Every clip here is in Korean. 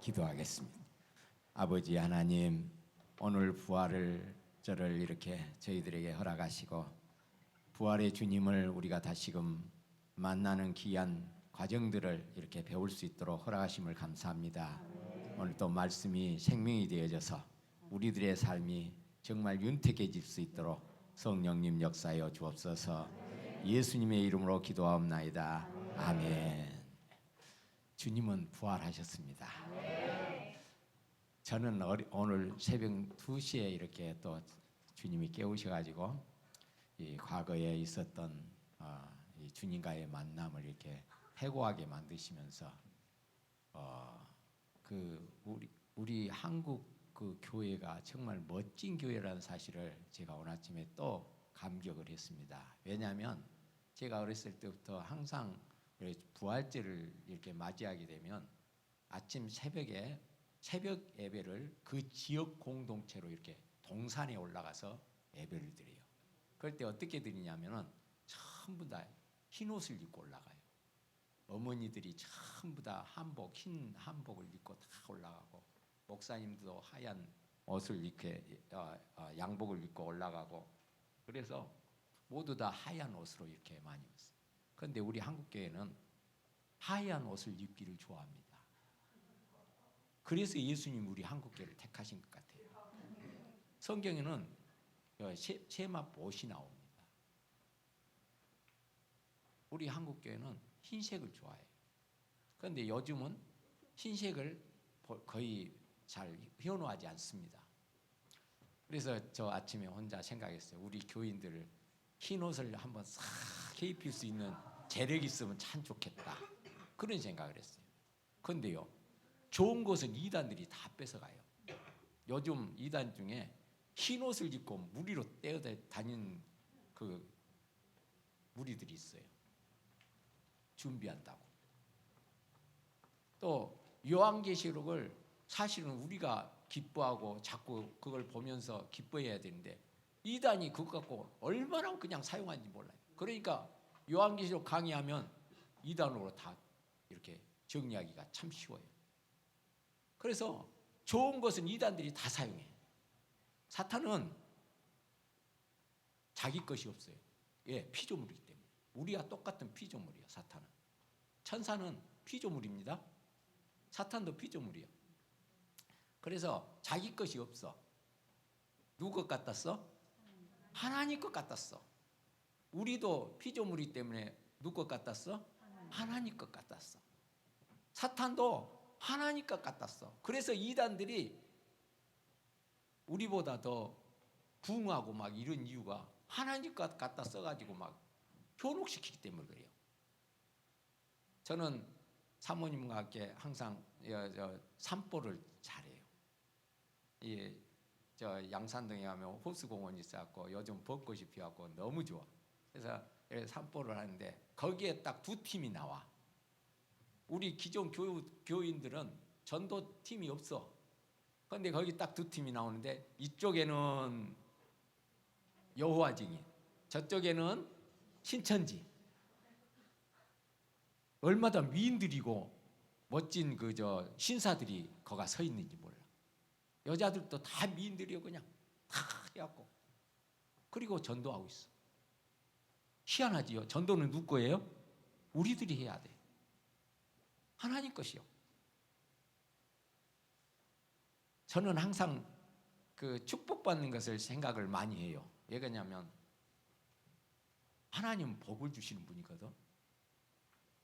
기도하겠습니다. 아버지 하나님, 오늘 부활을 저를 이렇게 저희들에게 허락하시고 부활의 주님을 우리가 다시금 만나는 귀한 과정들을 이렇게 배울 수 있도록 허락하심을 감사합니다. 오늘 또 말씀이 생명이 되어져서 우리들의 삶이 정말 윤택해질 수 있도록 성령님 역사하여 주옵소서. 예수님의 이름으로 기도하옵나이다. 아멘. 주님은 부활하셨습니다. 저는 오늘 새벽 2시에 이렇게 또 주님이 깨우셔가지고 이 과거에 있었던 이 주님과의 만남을 이렇게 회고하게 만드시면서 우리 한국 그 교회가 정말 멋진 교회라는 사실을 제가 오늘 아침에 또 감격을 했습니다. 왜냐하면 제가 어렸을 때부터 항상 부활절을 이렇게 맞이하게 되면 아침 새벽에 새벽 예배를 그 지역 공동체로 이렇게 동산에 올라가서 예배를 드려요. 그럴 때 어떻게 드리냐면은 전부 다 흰 옷을 입고 올라가요. 어머니들이 전부 다 흰 한복을 입고 다 올라가고, 목사님도 하얀 옷을 이렇게 양복을 입고 올라가고, 그래서 모두 다 하얀 옷으로 이렇게 많이 입었어요. 그런데 우리 한국교회는 하얀 옷을 입기를 좋아합니다. 그래서 예수님 우리 한국교회를 택하신 것 같아요. 성경에는 세마포 옷이 나옵니다. 우리 한국교회는 흰색을 좋아해요. 그런데 요즘은 흰색을 거의 잘 현호하지 않습니다. 그래서 저 아침에 혼자 생각했어요. 우리 교인들 흰 옷을 한번 싹 입힐 수 있는 재력이 있으면 참 좋겠다, 그런 생각을 했어요. 그런데요, 좋은 것은 이단들이 다 뺏어가요. 요즘 이단 중에 흰 옷을 입고 무리로 떼어다니는 그 무리들이 있어요. 준비한다고. 또 요한계시록을 사실은 우리가 기뻐하고 자꾸 그걸 보면서 기뻐해야 되는데 이단이 그거 갖고 얼마나 그냥 사용하는지 몰라요. 그러니까 요한계시록 강의하면 이단으로 다 이렇게 정리하기가 참 쉬워요. 그래서 좋은 것은 이단들이 다 사용해. 사탄은 자기 것이 없어요. 피조물이기 때문에. 우리와 똑같은 피조물이에요, 사탄은. 천사는 피조물입니다. 사탄도 피조물이에요. 그래서 자기 것이 없어. 누구 것 같았어? 하나님 것 같았어. 우리도 피조물이기 때문에 누구 것 같았어? 하나님 것 같았어. 사탄도 하나님 것 같았어. 그래서 이단들이 우리보다 더 부흥하고 막 이런 이유가 하나님 것 갖다 써가지고 막 현혹시키기 때문에 그래요. 저는 사모님과 함께 항상 산보를 잘해요. 저 양산동에 가면 호수공원이 있어갖고 요즘 벚꽃이 피어갖고 너무 좋아. 그래서 산보를 하는데 거기에 딱 두 팀이 나와. 우리 기존 교인들은 전도 팀이 없어. 그런데 거기 딱 두 팀이 나오는데 이쪽에는 여호와 증인, 저쪽에는 신천지. 얼마나 미인들이고 멋진 신사들이 거가 서 있는지 몰라. 여자들도 다 미인들이요. 그냥 다 해갖고 그리고 전도하고 있어. 희한하지요. 전도는 누구 거예요? 우리들이 해야 돼. 하나님 것이요. 저는 항상 그 축복받는 것을 생각을 많이 해요. 왜 그러냐면 하나님은 복을 주시는 분이거든.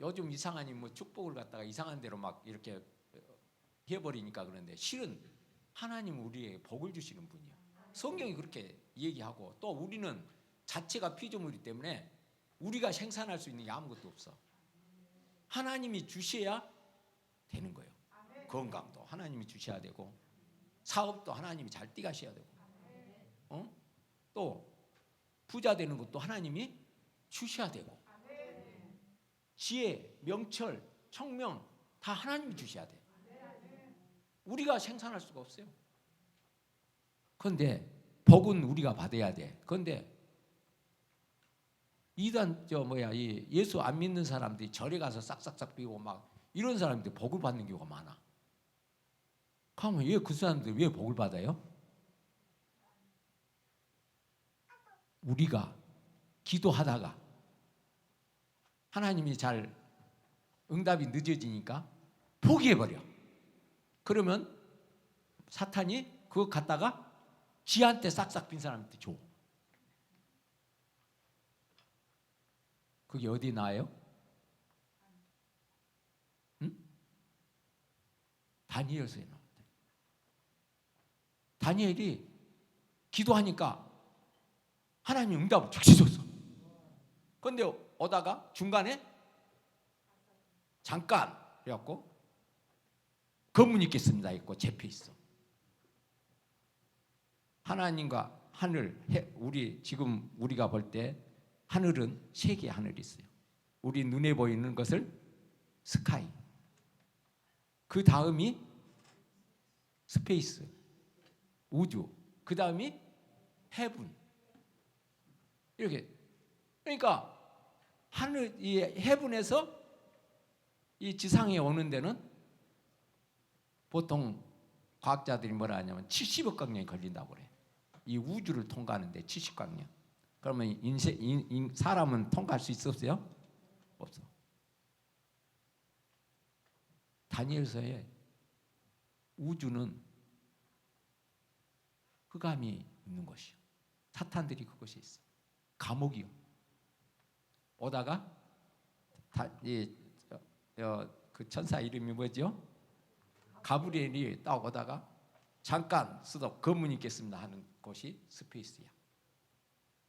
요즘 이상하니 축복을 갖다가 이상한 대로 막 이렇게 해버리니까 그런데 실은 하나님은 우리에게 복을 주시는 분이야. 성경이 그렇게 얘기하고, 또 우리는 자체가 피조물이기 때문에 우리가 생산할 수 있는 게 아무것도 없어. 하나님이 주셔야 되는 거예요. 건강도 하나님이 주셔야 되고, 사업도 하나님이 잘 띠가셔야 되고, 또 부자 되는 것도 하나님이 주셔야 되고, 지혜, 명철, 청명 다 하나님이 주셔야 돼. 우리가 생산할 수가 없어요. 그런데 복은 우리가 받아야 돼. 그런데 이단 예수 안 믿는 사람들이 절에 가서 싹싹싹 비우고 막 이런 사람들이 복을 받는 경우가 많아. 하면 왜 그 사람들 왜 복을 받아요? 우리가 기도하다가 하나님이 잘 응답이 늦어지니까 포기해버려. 그러면 사탄이 그거 갖다가 지한테 싹싹 빈 사람한테 줘. 그게 어디 나와요? 응? 다니엘서에 나옵니다. 다니엘이 기도하니까 하나님이 응답을 즉시 줬어. 그런데 오다가 중간에 잠깐 그래갖고 검문 있겠습니다 했고 잡혀 있어. 하나님과 하늘, 우리 지금 우리가 볼 때 하늘은 세 개의 하늘이 있어요. 우리 눈에 보이는 것을 스카이, 그 다음이 스페이스, 우주, 그 다음이 헤븐. 이렇게. 그러니까 하늘, 이 헤븐에서 이 지상에 오는 데는 보통 과학자들이 뭐라 하냐면 70억 광년이 걸린다고 그래. 이 우주를 통과하는데 70광년. 그러면 사람은 통과할 수 있었어요? 없어. 다니엘서에 우주는 흑암이 있는 것이요. 사탄들이 그것이 있어. 감옥이요. 오다가 그 천사 이름이 뭐죠? 가브리엘이 딱 오다가 잠깐 스톱 검문 있겠습니다 하는 곳이 스페이스야.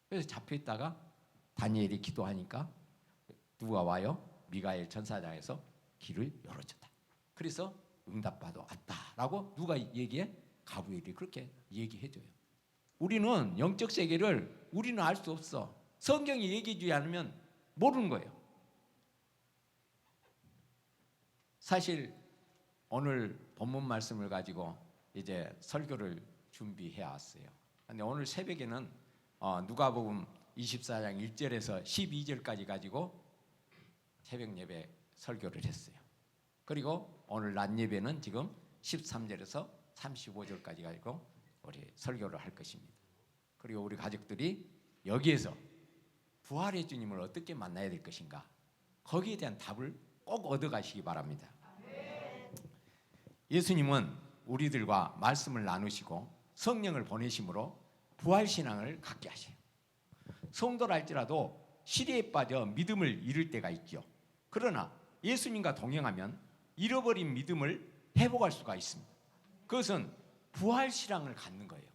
그래서 잡혀 있다가 다니엘이 기도하니까 누가 와요? 미가엘 천사장에서 길을 열어줬다. 그래서 응답받아 왔다라고 누가 얘기해? 가브리엘이 그렇게 얘기해줘요. 우리는 영적 세계를 우리는 알 수 없어. 성경이 얘기해주지 않으면 모르는 거예요. 사실 오늘 본문 말씀을 가지고 이제 설교를 준비해 왔어요. 근데 오늘 새벽에는 누가복음 24장 1절에서 12절까지 가지고 새벽 예배 설교를 했어요. 그리고 오늘 낮 예배는 지금 13절에서 35절까지 가지고 우리 설교를 할 것입니다. 그리고 우리 가족들이 여기에서 부활의 주님을 어떻게 만나야 될 것인가, 거기에 대한 답을 꼭 얻어가시기 바랍니다. 예수님은 우리들과 말씀을 나누시고 성령을 보내심으로 부활신앙을 갖게 하셔요. 성도랄지라도 시리에 빠져 믿음을 잃을 때가 있죠. 그러나 예수님과 동행하면 잃어버린 믿음을 회복할 수가 있습니다. 그것은 부활신앙을 갖는 거예요.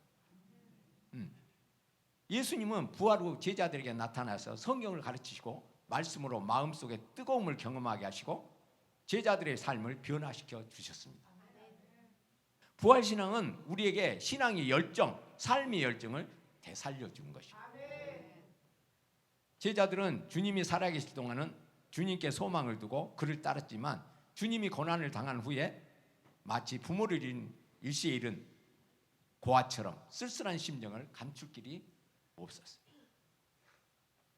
예수님은 부활 후 제자들에게 나타나서 성경을 가르치시고 말씀으로 마음속에 뜨거움을 경험하게 하시고 제자들의 삶을 변화시켜 주셨습니다. 부활신앙은 우리에게 신앙의 열정, 삶의 열정을 되살려 주는 것입니다. 제자들은 주님이 살아계실 동안은 주님께 소망을 두고 그를 따랐지만 주님이 고난을 당한 후에 마치 부모를 잃은 일시에 잃은 고아처럼 쓸쓸한 심정을 감출 길이 없었어요.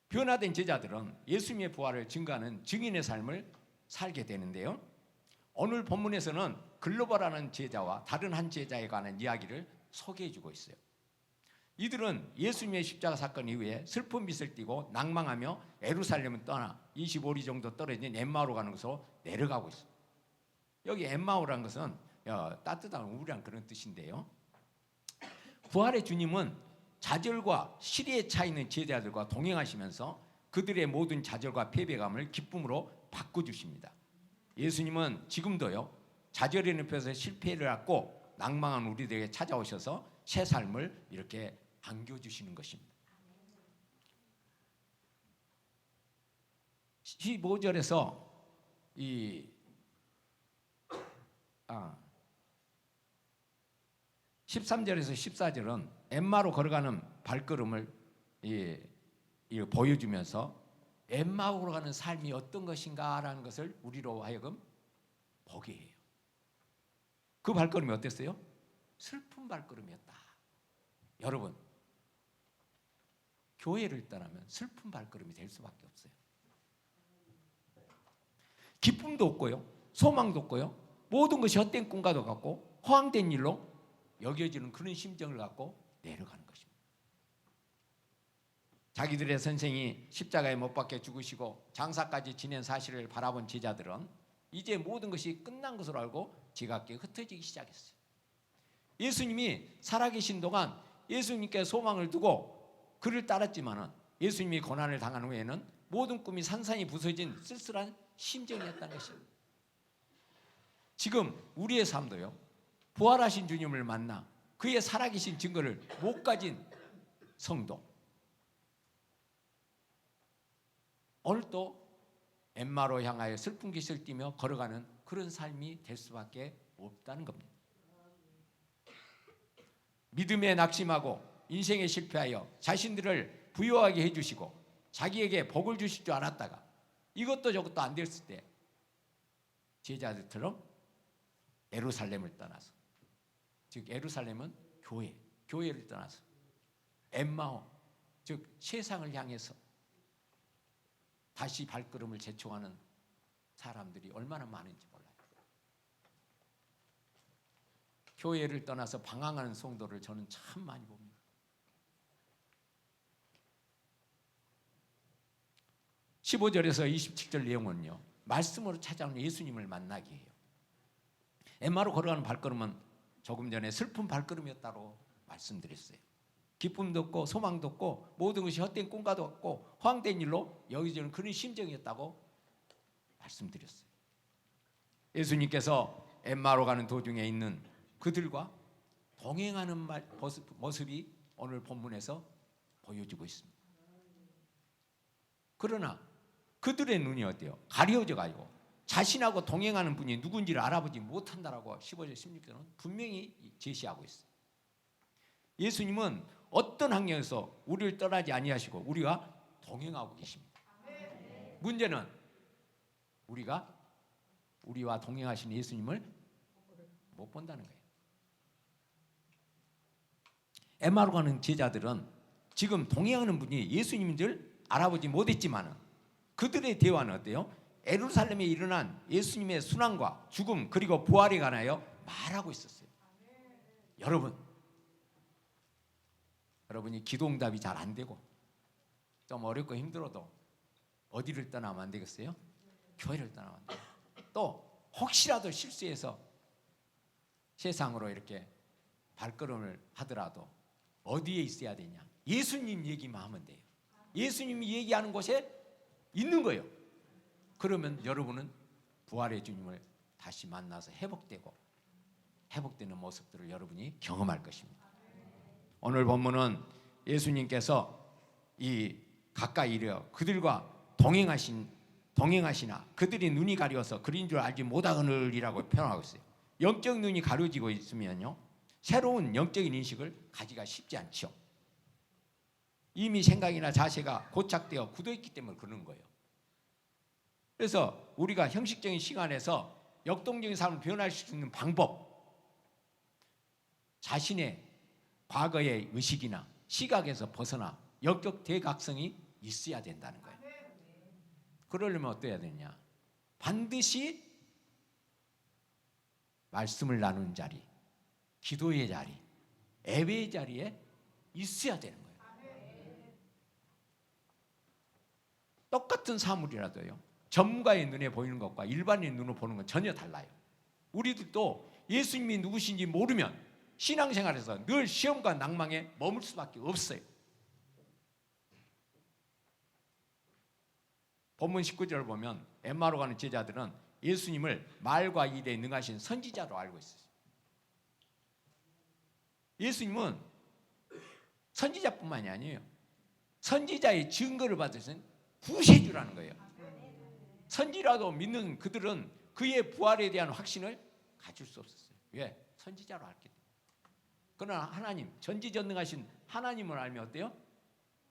변화된 제자들은 예수님의 부활을 증거하는 증인의 삶을 살게 되는데요. 오늘 본문에서는 글로벌하는 제자와 다른 한 제자에 관한 이야기를 소개해주고 있어요. 이들은 예수님의 십자가 사건 이후에 슬픈 빛을 띠고 낭망하며 예루살렘을 떠나 25리 정도 떨어진 엠마오로 가는 것으로 내려가고 있어요. 여기 엠마오라는 것은 따뜻한 우울한 그런 뜻인데요. 부활의 주님은 좌절과 시리에 차 있는 제자들과 동행하시면서 그들의 모든 좌절과 패배감을 기쁨으로 바꿔주십니다. 예수님은 지금도요, 좌절의 늪에서 실패를 갖고 낭망한 우리들에게 찾아오셔서 새 삶을 이렇게 안겨주시는 것입니다. 15절에서 13절에서 14절은 엠마로 걸어가는 발걸음을 보여주면서 엠마오로 가는 삶이 어떤 것인가라는 것을 우리로 하여금 보게 해요. 그 발걸음이 어땠어요? 슬픈 발걸음이었다. 여러분, 교회를 떠나면 슬픈 발걸음이 될 수밖에 없어요. 기쁨도 없고요, 소망도 없고요, 모든 것이 헛된 꿈과도 같고 허황된 일로 여겨지는 그런 심정을 갖고 내려가는 것입니다. 자기들의 선생이 십자가에 못 박혀 죽으시고 장사까지 지낸 사실을 바라본 제자들은 이제 모든 것이 끝난 것으로 알고 지각게 흩어지기 시작했어요. 예수님이 살아계신 동안 예수님께 소망을 두고 그를 따랐지만은 예수님이 고난을 당한 후에는 모든 꿈이 산산이 부서진 쓸쓸한 심정이었다는 것입니다. 지금 우리의 삶도요, 부활하신 주님을 만나 그의 살아계신 증거를 못 가진 성도, 오늘 또 엠마로 향하여 슬픈 길을 뛰며 걸어가는 그런 삶이 될 수밖에 없다는 겁니다. 믿음에 낙심하고 인생에 실패하여 자신들을 부유하게 해주시고 자기에게 복을 주실 줄 알았다가 이것도 저것도 안 됐을 때 제자들처럼 예루살렘을 떠나서, 즉 예루살렘은 교회를 떠나서 엠마오, 즉 세상을 향해서 다시 발걸음을 재촉하는 사람들이 얼마나 많은지 몰라요. 교회를 떠나서 방황하는 성도를 저는 참 많이 봅니다. (15절에서 27절) 내용은요, 말씀으로 찾아오는 예수님을 만나게 해요. 엠마로 걸어가는 발걸음은 조금 전에 슬픈 발걸음이었다고 말씀드렸어요. 기쁨도 없고 소망도 없고 모든 것이 헛된 꿈과도 없고 허황된 일로 여기저기 그런 심정이었다고 말씀드렸어요. 예수님께서 엠마로 가는 도중에 있는 그들과 동행하는 모습이 오늘 본문에서 보여지고 있습니다. 그러나 그들의 눈이 어때요? 가려져 가지고 자신하고 동행하는 분이 누군지를 알아보지 못한다라고 15절 16절은 분명히 제시하고 있어요. 예수님은 어떤 환경에서 우리를 떠나지 아니하시고 우리가 동행하고 계십니다. 문제는 우리가 우리와 동행하신 예수님을 못 본다는 거예요. 엠마로 가는 제자들은 지금 동행하는 분이 예수님인 줄 알아보지 못했지만 그들의 대화는 어때요? 예루살렘에 일어난 예수님의 순환과 죽음 그리고 부활에 관하여 말하고 있었어요. 여러분이 기도응답이 잘 안 되고 좀 어렵고 힘들어도 어디를 떠나면 안 되겠어요? 교회를 떠나면 안 돼요. 또 혹시라도 실수해서 세상으로 이렇게 발걸음을 하더라도 어디에 있어야 되냐? 예수님 얘기만 하면 돼요. 예수님이 얘기하는 곳에 있는 거예요. 그러면 여러분은 부활의 주님을 다시 만나서 회복되는 모습들을 여러분이 경험할 것입니다. 오늘 본문은 예수님께서 이 가까이 이르어 그들과 동행하시나 그들이 눈이 가려워서 그린 줄 알지 못하느니라고 표현하고 있어요. 영적 눈이 가려지고 있으면요, 새로운 영적인 인식을 가지기가 쉽지 않죠. 이미 생각이나 자세가 고착되어 굳어있기 때문에 그러는 거예요. 그래서 우리가 형식적인 시간에서 역동적인 삶을 변화할 수 있는 방법, 자신의 과거의 의식이나 시각에서 벗어나 영적 대각성이 있어야 된다는 거예요. 그러려면 어떠해야 되냐? 반드시 말씀을 나누는 자리, 기도의 자리, 예배의 자리에 있어야 되는 거예요. 똑같은 사물이라도요, 전문가의 눈에 보이는 것과 일반인의 눈으로 보는 건 전혀 달라요. 우리들도 예수님이 누구신지 모르면 신앙생활에서 늘 시험과 낭망에 머물 수밖에 없어요. 본문 19절을 보면 엠마로 가는 제자들은 예수님을 말과 일에 능하신 선지자로 알고 있어요. 예수님은 선지자뿐만이 아니에요. 선지자의 증거를 받으신 구세주라는 거예요. 선지라도 믿는 그들은 그의 부활에 대한 확신을 가질 수 없었어요. 왜? 선지자로 알기 때문에. 그러나 하나님, 전지전능하신 하나님을 알면 어때요?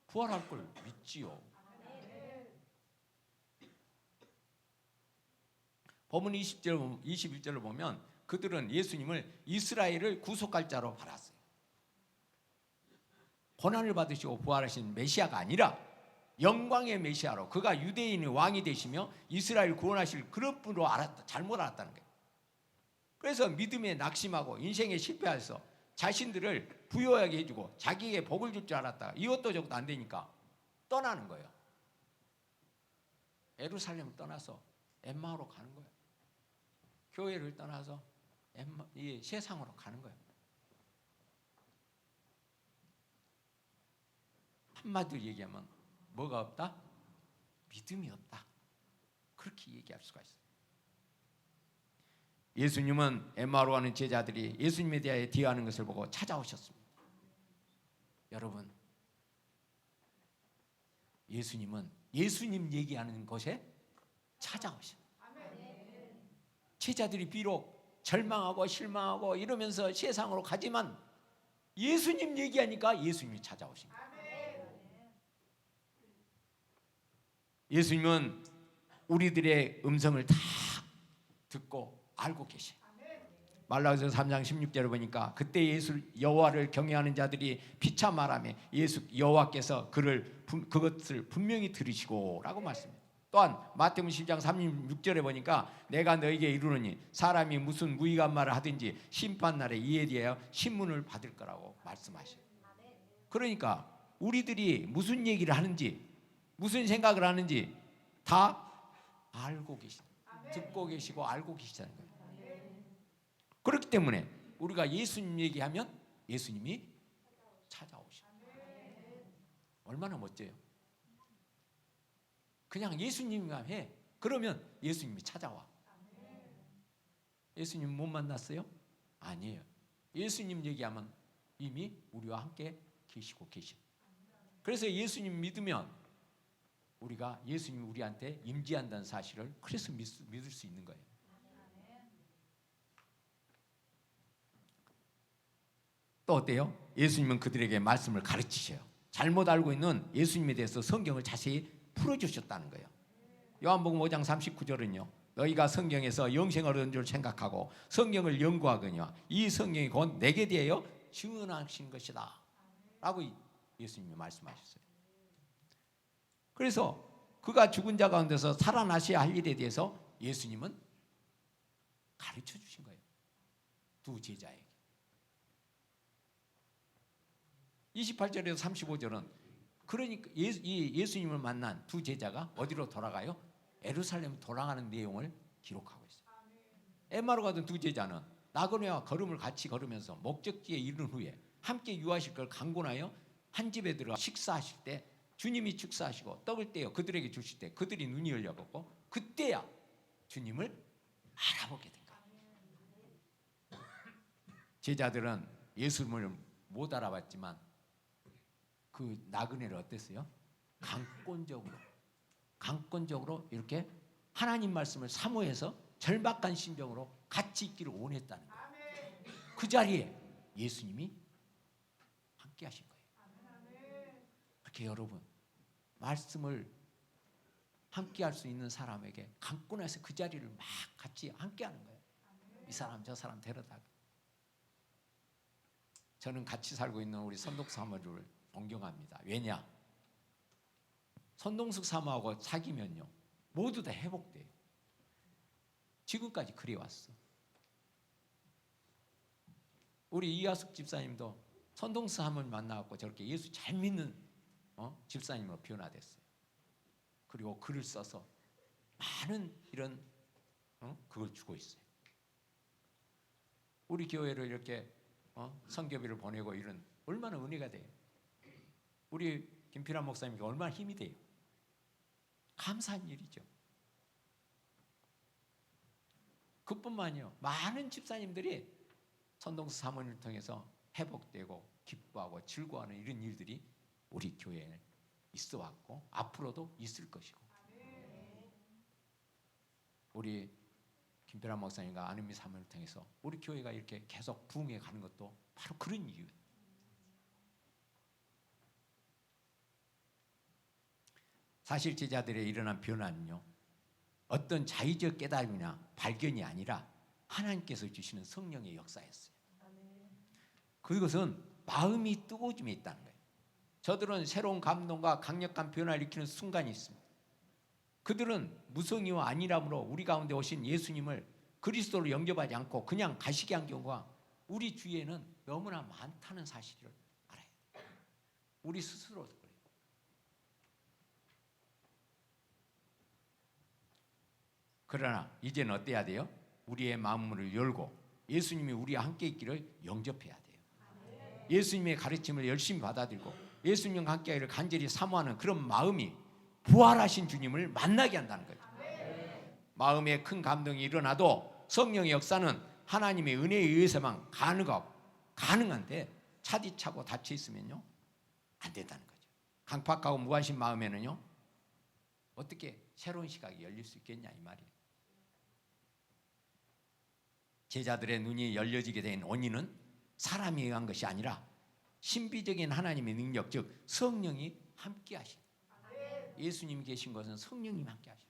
부활할 걸 믿지요. 본문 20절, 21절을 보면 그들은 예수님을 이스라엘을 구속할 자로 알았어요. 고난을 받으시고 부활하신 메시아가 아니라 영광의 메시아로, 그가 유대인의 왕이 되시며 이스라엘 구원하실 그런 분으로 알았다, 잘못 알았다는 거예요. 그래서 믿음에 낙심하고 인생에 실패해서 자신들을 부유하게 해주고 자기에게 복을 줄 줄 알았다가 이것도 저것도 안 되니까 떠나는 거예요. 예루살렘을 떠나서 엠마오로 가는 거예요. 교회를 떠나서 이 세상으로 가는 거예요. 한마디로 얘기하면 뭐가 없다? 믿음이 없다. 그렇게 얘기할 수가 있어요. 예수님은 엠마오로 가는 제자들이 예수님에 대하여 대화하는 것을 보고 찾아오셨습니다. 여러분, 예수님은 예수님 얘기하는 곳에 찾아오셔. 제자들이 비록 절망하고 실망하고 이러면서 세상으로 가지만 예수님 얘기하니까 예수님이 찾아오신 거예요. 예수님은 우리들의 음성을 다 듣고 알고 계셔요. 말라기서 3장 16절을 보니까 그때 예수 여호와를 경외하는 자들이 피차 말하며 예수 여호와께서 그것을 분명히 들으시고라고 말씀합니다. 또한 마태복음 10장 36절에 보니까 내가 너에게 이르노니 사람이 무슨 무익한 말을 하든지 심판날에 이에 대하여 신문을 받을 거라고 말씀하셔요. 그러니까 우리들이 무슨 얘기를 하는지 무슨 생각을 하는지 다 알고 계시다. 듣고 계시고 알고 계시다는 거예요. 그렇기 때문에 우리가 예수님 얘기하면 예수님이 찾아오셔. 얼마나 멋져요. 그냥 예수님만 해. 그러면 예수님이 찾아와. 예수님 못 만났어요? 아니에요. 예수님 얘기하면 이미 우리와 함께 계시고 계셔. 그래서 예수님 믿으면 우리가 예수님이 우리한테 임재한다는 사실을 그래서 믿을 수 있는 거예요. 또 어때요? 예수님은 그들에게 말씀을 가르치셔요. 잘못 알고 있는 예수님에 대해서 성경을 자세히 풀어주셨다는 거예요. 요한복음 5장 39절은요. 너희가 성경에서 영생을 얻은 줄 생각하고 성경을 연구하거니와 이 성경이 곧 내게 대하여 증언하신 것이다 라고 예수님이 말씀하셨어요. 그래서 그가 죽은 자 가운데서 살아나셔야 할 일에 대해서 예수님은 가르쳐 주신 거예요. 두 제자에게. 28절에서 35절은 그러니까 예수님을 만난 두 제자가 어디로 돌아가요? 예루살렘 돌아가는 내용을 기록하고 있어요. 엠마오로 가던 두 제자는 나그네와 걸음을 같이 걸으면서 목적지에 이른 후에 함께 유하실 걸 강권하여 한 집에 들어가 식사하실 때 주님이 축사하시고 떡을 떼어 그들에게 주실 때 그들이 눈이 열려갖고 그때야 주님을 알아보게 된 거예요. 제자들은 예수님을 못 알아봤지만 그 나그네를 어땠어요? 강권적으로 이렇게 하나님 말씀을 사모해서 절박한 심정으로 같이 있기를 원했다는 거예요. 그 자리에 예수님이 함께 하신 거예요. 그렇게 여러분 말씀을 함께 할 수 있는 사람에게 강권해서 그 자리를 막 같이 함께 하는 거예요. 이 사람 저 사람 데려다가. 저는 같이 살고 있는 우리 선독 사모를 존경합니다. 왜냐? 선동숙 사모하고 사귀면요 모두 다 회복돼요. 지금까지 그래 왔어. 우리 이하숙 집사님도 선동숙 사모를 만나갖고 저렇게 예수 잘 믿는 집사님으로 변화됐어요. 그리고 글을 써서 많은 이런 그걸 주고 있어요. 우리 교회를 이렇게 선교비를 보내고 이런 얼마나 은혜가 돼요. 우리 김필환 목사님께 얼마나 힘이 돼요. 감사한 일이죠. 그뿐만요. 많은 집사님들이 선동수 사모님을 통해서 회복되고 기뻐하고 즐거워하는 이런 일들이 우리 교회에 있어 왔고 앞으로도 있을 것이고 우리 김필환 목사님과 안은미 사모님을 통해서 우리 교회가 이렇게 계속 부흥해 가는 것도 바로 그런 이유예요. 사실 제자들의 일어난 변화는요 어떤 자의적 깨달음이나 발견이 아니라 하나님께서 주시는 성령의 역사였어요. 그것은 마음이 뜨거워짐에 있다는 거예요. 저들은 새로운 감동과 강력한 변화를 일으키는 순간이 있습니다. 그들은 무성의와 안일함으로 우리 가운데 오신 예수님을 그리스도로 영접하지 않고 그냥 가시게 한 경우가 우리 주위에는 너무나 많다는 사실을 알아야 돼요. 우리 스스로도 그래요. 그러나 이제는 어때야 돼요? 우리의 마음을 열고 예수님이 우리와 함께 있기를 영접해야 돼요. 예수님의 가르침을 열심히 받아들이고 예수님과 함께 하기를 간절히 사모하는 그런 마음이 부활하신 주님을 만나게 한다는 거죠. 마음에 큰 감동이 일어나도 성령의 역사는 하나님의 은혜에 의해서만 가능한데 차디차고 닫혀 있으면요 안 된다는 거죠. 강팍하고 무관심 마음에는요 어떻게 새로운 시각이 열릴 수 있겠냐 이 말이에요. 제자들의 눈이 열려지게 된 원인은 사람에 의한 것이 아니라 신비적인 하나님의 능력, 즉 성령이 함께 하신, 예수님이 계신 것은 성령님 함께 하신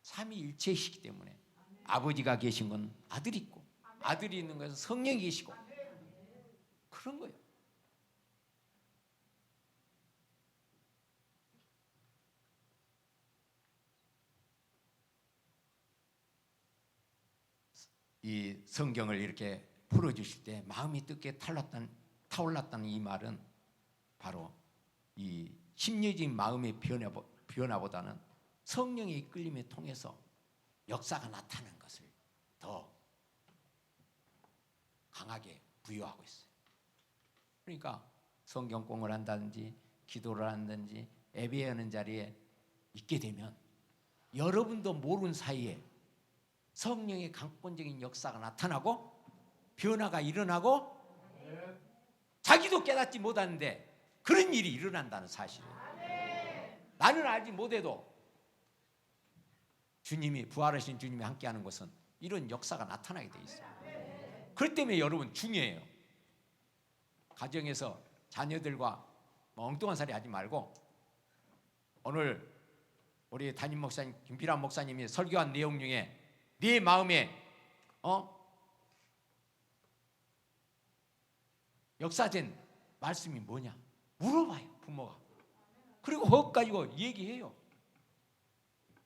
삼위일체이시기 때문에 아버지가 계신 건 아들이 있고 아들이 있는 것은 성령이 계시고 그런 거예요. 이 성경을 이렇게 풀어주실 때 마음이 뜨겁게 타올랐다는 이 말은 바로 이 심리적인 마음의 변화보다는 성령의 이끌림에 통해서 역사가 나타나는 것을 더 강하게 부여하고 있어요. 그러니까 성경공을 한다든지 기도를 한다든지 예배하는 자리에 있게 되면 여러분도 모르는 사이에 성령의 강권적인 역사가 나타나고 변화가 일어나고 자기도 깨닫지 못하는데 그런 일이 일어난다는 사실이에요. 나는 알지 못해도 주님이 부활하신 주님이 함께하는 것은 이런 역사가 나타나게 돼 있어요. 그렇기 때문에 여러분 중요해요. 가정에서 자녀들과 엉뚱한 소리 하지 말고 오늘 우리 담임 목사님 김필환 목사님이 설교한 내용 중에 네 마음에 역사된 말씀이 뭐냐 물어봐요 부모가. 그리고 그것 가지고 얘기해요.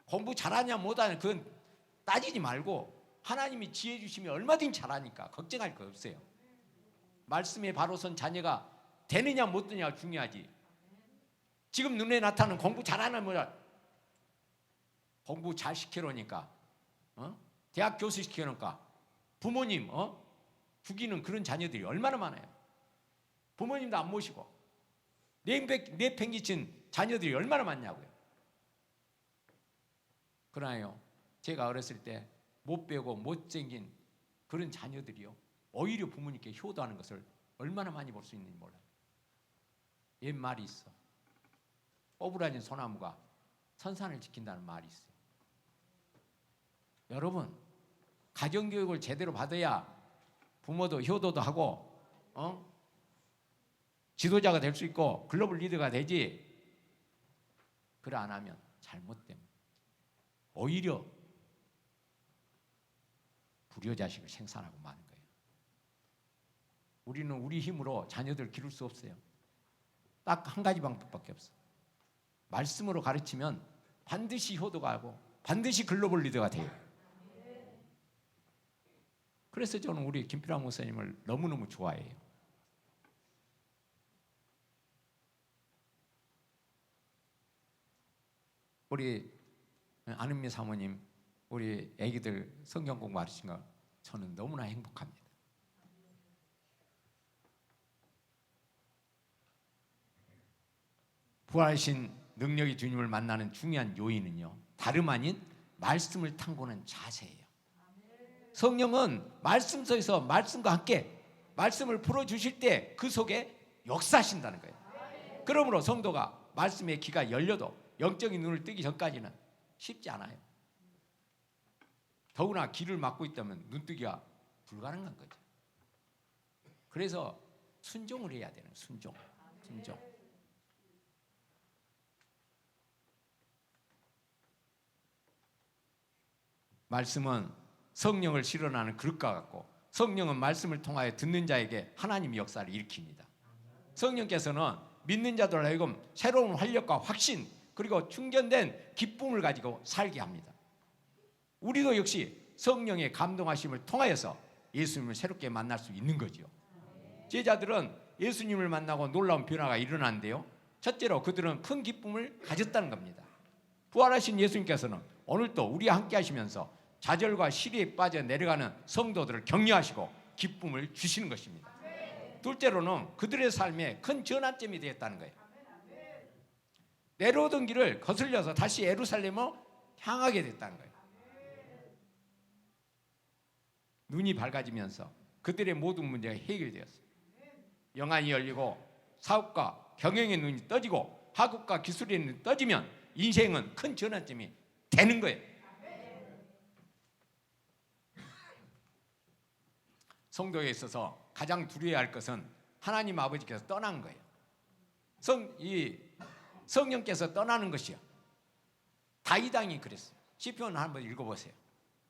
공부 잘하냐 못하냐 그건 따지지 말고 하나님이 지혜 주시면 얼마든지 잘하니까 걱정할 거 없어요. 말씀에 바로 선 자녀가 되느냐 못 되느냐가 중요하지. 지금 눈에 나타나는 공부 잘하나 뭐냐 공부 잘 시켜놓으니까 대학 교수 시켜놓으니까 부모님 죽이는 그런 자녀들이 얼마나 많아요. 부모님도 안 모시고 내팽개친 자녀들이 얼마나 많냐고요. 그러나요 제가 어렸을 때 못 배우고 못생긴 그런 자녀들이요 오히려 부모님께 효도하는 것을 얼마나 많이 볼 수 있는지 몰라요. 옛 말이 있어. 오브라진 소나무가 선산을 지킨다는 말이 있어요. 여러분 가정교육을 제대로 받아야 부모도 효도도 하고 지도자가 될 수 있고 글로벌 리더가 되지. 그래 안 하면 잘못되면 오히려 불효자식을 생산하고 마는 거예요. 우리는 우리 힘으로 자녀들 기를 수 없어요. 딱 한 가지 방법밖에 없어. 말씀으로 가르치면 반드시 효도가 하고 반드시 글로벌 리더가 돼요. 그래서 저는 우리 김필환 목사님을 너무너무 좋아해요. 우리 안은미 사모님 우리 애기들 성경 공부하신 거 저는 너무나 행복합니다. 부활하신 능력의 주님을 만나는 중요한 요인은요 다름 아닌 말씀을 탐구하는 자세예요. 성령은 말씀 속에서 말씀과 함께 말씀을 풀어주실 때 그 속에 역사하신다는 거예요. 그러므로 성도가 말씀의 귀가 열려도 영적인 눈을 뜨기 전까지는 쉽지 않아요. 더구나 귀를 막고 있다면 눈뜨기가 불가능한 거죠. 그래서 순종을 해야 되는 순종. 말씀은 성령을 실현하는 그릇과 같고 성령은 말씀을 통하여 듣는 자에게 하나님의 역사를 일으킵니다. 성령께서는 믿는 자들 하여금 새로운 활력과 확신 그리고 충전된 기쁨을 가지고 살게 합니다. 우리도 역시 성령의 감동하심을 통하여서 예수님을 새롭게 만날 수 있는 거죠. 제자들은 예수님을 만나고 놀라운 변화가 일어난대요. 첫째로 그들은 큰 기쁨을 가졌다는 겁니다. 부활하신 예수님께서는 오늘도 우리와 함께 하시면서 좌절과 시리에 빠져 내려가는 성도들을 격려하시고 기쁨을 주시는 것입니다. 둘째로는 그들의 삶에 큰 전환점이 되었다는 거예요. 내려오던 길을 거슬려서 다시 예루살렘으로 향하게 됐다는 거예요. 눈이 밝아지면서 그들의 모든 문제가 해결되었어요. 영안이 열리고 사업과 경영의 눈이 떠지고 학업과 기술의 눈이 떠지면 인생은 큰 전환점이 되는 거예요. 성도에 있어서 가장 두려워야 할 것은 하나님 아버지께서 떠난 거예요. 성령께서 떠나는 것이요. 다윗 왕이 그랬어요. 시편 한번 읽어보세요.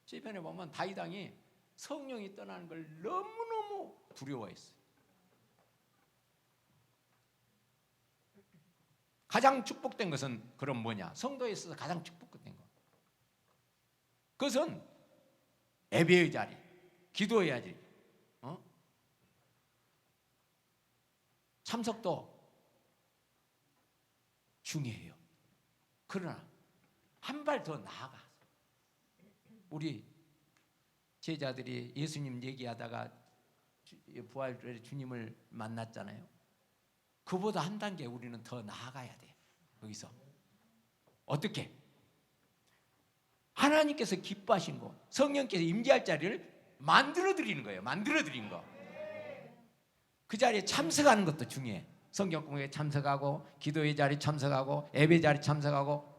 시편에 보면 다윗 왕이 성령이 떠나는 걸 너무너무 두려워했어요. 가장 축복된 것은 그럼 뭐냐? 성도에 있어서 가장 축복된 것. 그것은 예배의 자리, 기도의 자리, 참석도 중요해요. 그러나 한 발 더 나아가 우리 제자들이 예수님 얘기하다가 부활의 주님을 만났잖아요. 그보다 한 단계 우리는 더 나아가야 돼. 여기서 어떻게? 하나님께서 기뻐하신 거, 성령께서 임재할 자리를 만들어 드리는 거예요. 만들어 드린 거. 그 자리에 참석하는 것도 중요해. 성경 공부에 참석하고 기도의 자리 참석하고 예배 자리 참석하고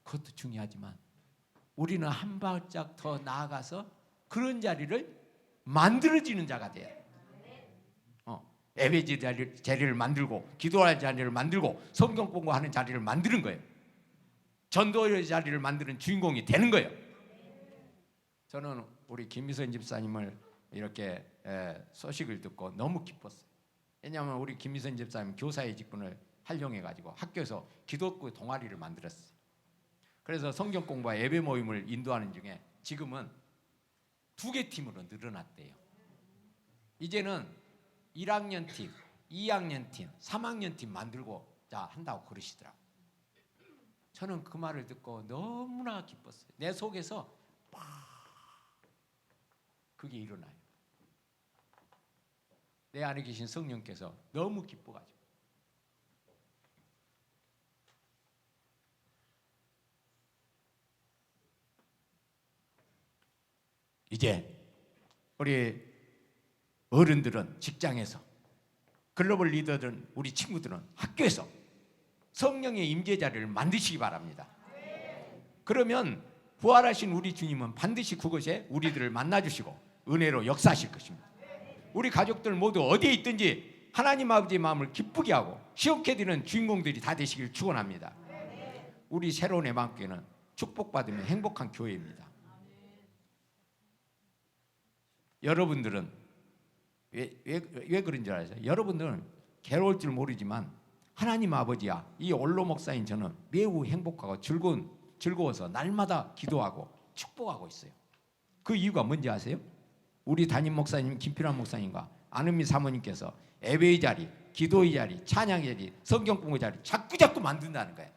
그것도 중요하지만 우리는 한 발짝 더 나아가서 그런 자리를 만들어지는 자가 돼요. 예배 자리를 만들고 기도할 자리를 만들고 성경 공부하는 자리를 만드는 거예요. 전도의 자리를 만드는 주인공이 되는 거예요. 저는 우리 김미선 집사님을 이렇게 소식을 듣고 너무 기뻤어요. 왜냐하면 우리 김미선 집사님 교사의 직분을 활용해가지고 학교에서 기독교 동아리를 만들었어요. 그래서 성경 공부와 예배 모임을 인도하는 중에 지금은 2개 팀으로 늘어났대요. 이제는 1학년 팀, 2학년 팀, 3학년 팀 만들고 자 한다고 그러시더라고요. 저는 그 말을 듣고 너무나 기뻤어요. 내 속에서 막 그게 일어나요. 내 안에 계신 성령께서 너무 기뻐가지고 이제 우리 어른들은 직장에서, 글로벌 리더들은 우리 친구들은 학교에서 성령의 임재 자리를 만드시기 바랍니다. 그러면 부활하신 우리 주님은 반드시 그곳에 우리들을 만나주시고 은혜로 역사하실 것입니다. 우리 가족들 모두 어디에 있든지 하나님 아버지의 마음을 기쁘게 하고 시원케 드리는 주인공들이 다 되시길 축원합니다. 우리 새로운 애방교회는 축복받으면 행복한 교회입니다. 여러분들은 왜 그런 줄 아세요? 여러분들은 괴로울 줄 모르지만 하나님 아버지야, 이 원로 목사인 저는 매우 행복하고 즐거워서 날마다 기도하고 축복하고 있어요. 그 이유가 뭔지 아세요? 우리 담임 목사님 김필환 목사님과 안은미 사모님께서 예배의 자리, 기도의 자리, 찬양의 자리, 성경 공부 자리 자꾸 만든다는 거예요.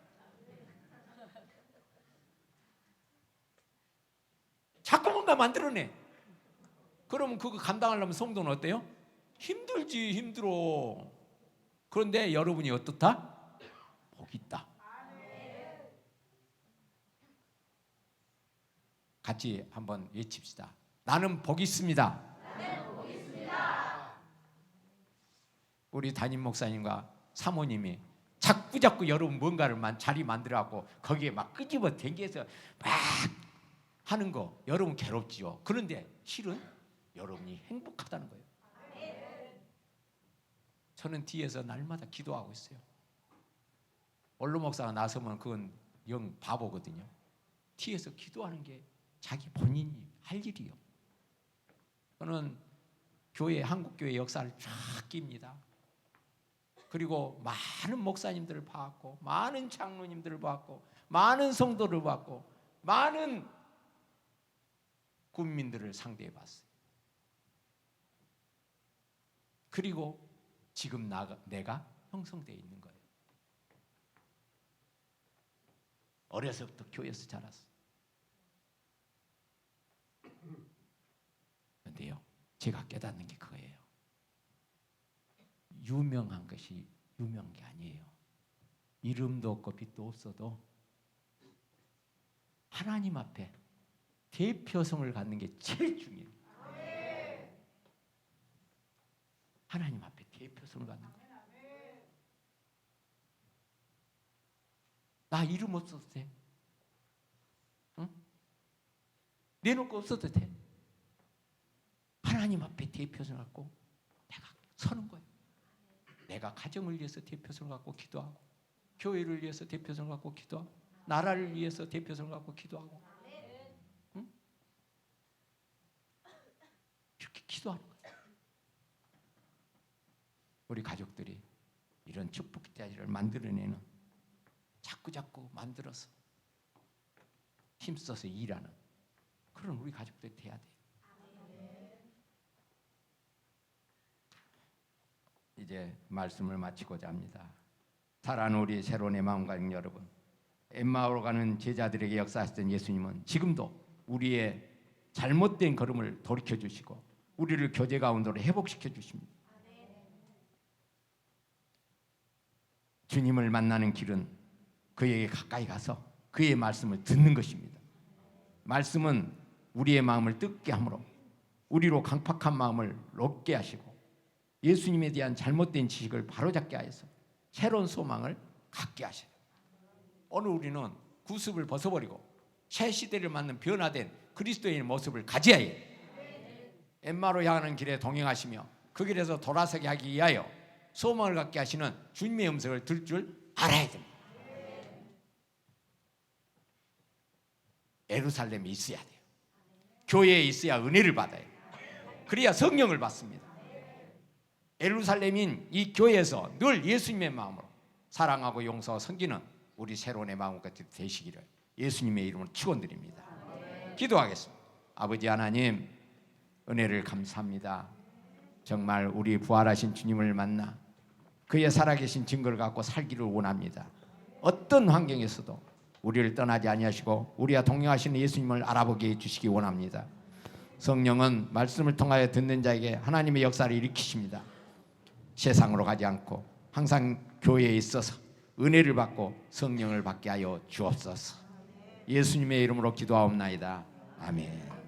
자꾸 뭔가 만들어내. 그러면 그거 감당하려면 성도는 어때요? 힘들지, 힘들어. 그런데 여러분이 어떻다? 복 있다. 같이 한번 외칩시다. 나는 복 있습니다. 나는 복 있습니다. 우리 담임 목사님과 사모님이 자꾸 여러분 뭔가를 자리 만들어갖고 거기에 막 끄집어 당겨서 막 하는 거 여러분 괴롭지요. 그런데 실은 여러분이 행복하다는 거예요. 저는 뒤에서 날마다 기도하고 있어요. 원로 목사가 나서면 그건 영 바보거든요. 뒤에서 기도하는 게 자기 본인이 할 일이요. 저는 한국교회 역사를 쫙 낍니다. 그리고 많은 목사님들을 봐왔고 많은 장로님들을 봐왔고 많은 성도를 봤고 많은 국민들을 상대해 봤어요. 그리고 지금 내가 형성되어 있는 거예요. 어려서부터 교회에서 자랐어. 그런데요, 제가 깨닫는 게 그거예요. 유명한 것이 유명한 게 아니에요. 이름도 없고 빛도 없어도 하나님 앞에 대표성을 갖는 게 제일 중요해요. 하나님 앞에 대표성을 갖는 거예요. 나 이름 없어도 돼. 응? 내놓고 없어도 돼. 하나님 앞에 대표성을 갖고 내가 서는 거예요. 내가 가정을 위해서 대표성을 갖고 기도하고, 교회를 위해서 대표성을 갖고 기도하고, 나라를 위해서 대표성을 갖고 기도하고, 응? 이렇게 기도하는 거예요. 우리 가족들이 이런 축복 자리를 만들어내는, 자꾸 만들어서 힘써서 일하는 그런 우리 가족들이 돼야 돼요. 이제 말씀을 마치고자 합니다. 사랑하는 우리 새로운의 마음가족 여러분, 엠마오로 가는 제자들에게 역사하셨던 예수님은 지금도 우리의 잘못된 걸음을 돌이켜 주시고 우리를 교제 가운데로 회복시켜 주십니다. 주님을 만나는 길은 그에게 가까이 가서 그의 말씀을 듣는 것입니다. 말씀은 우리의 마음을 뜨겁게 하므로 우리로 강팍한 마음을 높게 하시고 예수님에 대한 잘못된 지식을 바로잡게 하여서 새로운 소망을 갖게 하셔요. 오늘 우리는 구습을 벗어버리고 새 시대를 맞는 변화된 그리스도의 모습을 가져야 해요. 엠마로 향하는 길에 동행하시며 그 길에서 돌아서게 하기 위하여 소망을 갖게 하시는 주님의 음성을 들 줄 알아야 됩니다. 예루살렘에 있어야 돼요. 교회에 있어야 은혜를 받아요. 그래야 성령을 받습니다. 예루살렘인 이 교회에서 늘 예수님의 마음으로 사랑하고 용서하고 섬기는 우리 새로운의 마음같이 되시기를 예수님의 이름으로 축원드립니다. 기도하겠습니다. 아버지 하나님, 은혜를 감사합니다. 정말 우리 부활하신 주님을 만나 그의 살아계신 증거를 갖고 살기를 원합니다. 어떤 환경에서도 우리를 떠나지 아니하시고 우리와 동행하시는 예수님을 알아보게 해주시기 원합니다. 성령은 말씀을 통하여 듣는 자에게 하나님의 역사를 일으키십니다. 세상으로 가지 않고 항상 교회에 있어서 은혜를 받고 성령을 받게 하여 주옵소서. 예수님의 이름으로 기도하옵나이다. 아멘.